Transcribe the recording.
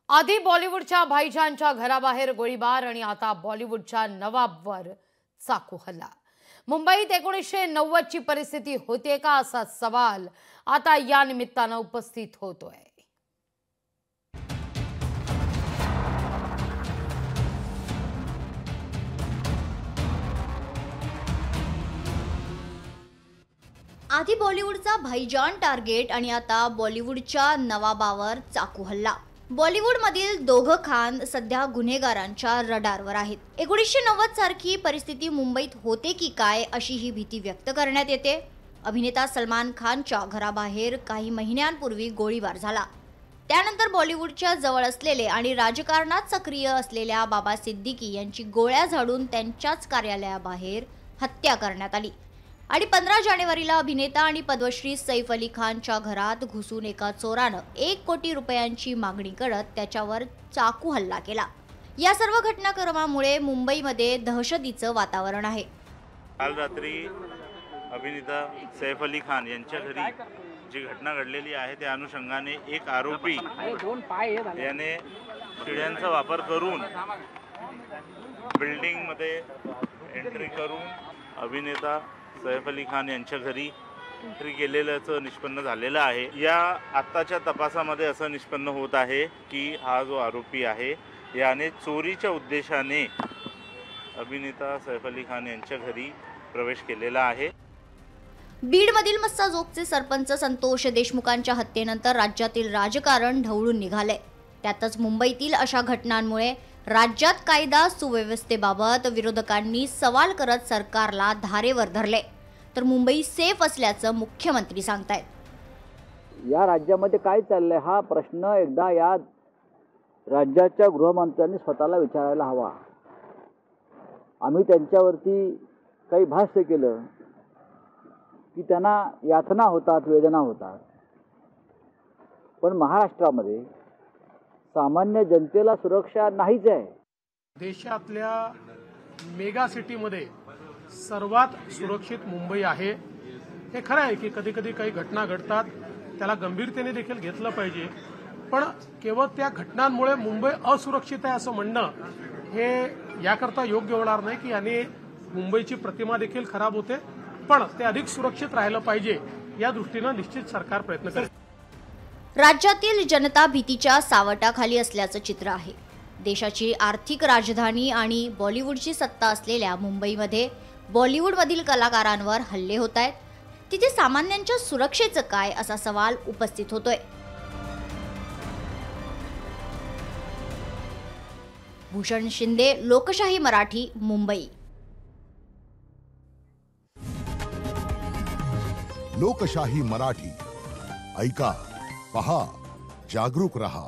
आधी बॉलिवूडच्या भाईजानच्या घराबाहेर गोळीबार आणि आता बॉलिवूडच्या नवाबवर चाकू हल्ला। मुंबईत 1990 ची परिस्थिती होते का असा सवाल आता या निमित्ताने उपस्थित होतोय। आधी बॉलिवूडचा भाईजान टार्गेट आणि आता बॉलिवूडच्या नवाबावर चाकू हल्ला। बॉलिवूडमधील दोघं खान सध्या गुन्हेगारांच्या रडारवर आहेत। 1990 सारखी परिस्थिती मुंबईत होते की काय अशी ही भीती व्यक्त करण्यात येते। अभिनेता सलमान खानच्या घराबाहेर काही महिन्यांपूर्वी गोळीबार झाला। त्यानंतर बॉलिवूडच्या जवळ असलेले आणि राजकारणात सक्रिय असलेल्या बाबा सिद्दीकी यांची गोळ्या झाडून त्यांच्याच कार्यालयाबाहेर हत्या करण्यात आली आणि 15 जानेवारीला अभिनेता आणि पद्मश्री सैफ अली खानच्या घरात घुसून एका चोरानं 1 कोटी रुपयांची मागणी करत त्याच्यावर चाकू हल्ला केला। या सर्व घटनाक्रमामुळे मुंबईमध्ये दहशतीचं वातावरण आहे। काल रात्री अभिनेता सैफ अली खान यांच्या घरी जी घटना घडलेली आहे त्या अनुषंगाने एक आरोपी याने शिड्यांचा वापर करून बिल्डिंगमध्ये एंट्री करून अभिनेता सैफ अली खान यांच्या घरी एंट्री केलेल्याचं निष्पन्न झालेलं आहे। या आत्ताच्या तपासामध्ये असं निष्पन्न होत आहे की हा जो आरोपी आहे याने चोरीच्या उद्देशाने अभिनेता सैफ अली खान यांच्या घरी प्रवेश केलेला आहे। बीडमधील मस्साजोगचे सरपंच संतोष देशमुखांच्या हत्येनंतर राज्यातील राजकारण ढवळून निघाले। त्यातच मुंबईतील अशा घटनांमुळे राज्यात कायदा सुव्यवस्थेबाबत विरोधकांनी सवाल करत सरकारला धारेवर धरले, तर मुंबई सेफ असल्याचं मुख्यमंत्री सांगतायत। या राज्यामध्ये काय चाललंय हा प्रश्न एकदा या राज्याच्या गृहमंत्र्यांनी स्वतःला विचारायला हवा। आम्ही त्यांच्यावरती काही भाष्य केलं की त्यांना यातना होतात, वेदना होतात, पण महाराष्ट्रामध्ये सामान्य जनतेला सुरक्षा नाहीच आहे। देशातल्या मेगा सिटीमध्ये सर्वात सुरक्षित मुंबई आहे। हे खरं आहे की कधी कधी काही घटना घडतात, त्याला गंभीरतेने देखील घेतलं पाहिजे, पण केवळ त्या घटनांमुळे मुंबई असुरक्षित आहे असं म्हणणं हे याकरता योग्य होणार नाही की याने मुंबईची प्रतिमा देखील खराब होते, पण ते अधिक सुरक्षित राहिलं पाहिजे या दृष्टीनं निश्चित सरकार प्रयत्न करेल। राज्यातील जनता भीतीच्या सावटाखाली असल्याचं चित्र आहे। देशाची आर्थिक राजधानी आणि बॉलिवूडची सत्ता असलेल्या मुंबईमध्ये बॉलिवूडमधील कलाकारांवर हल्ले होत आहेत। तिथे सामान्यांच्या सुरक्षेचं काय असा सवाल उपस्थित होतोय। भूषण शिंदे, लोकशाही मराठी, मुंबई। लोकशाही मराठी ऐका, पहा, जागरूक रहा।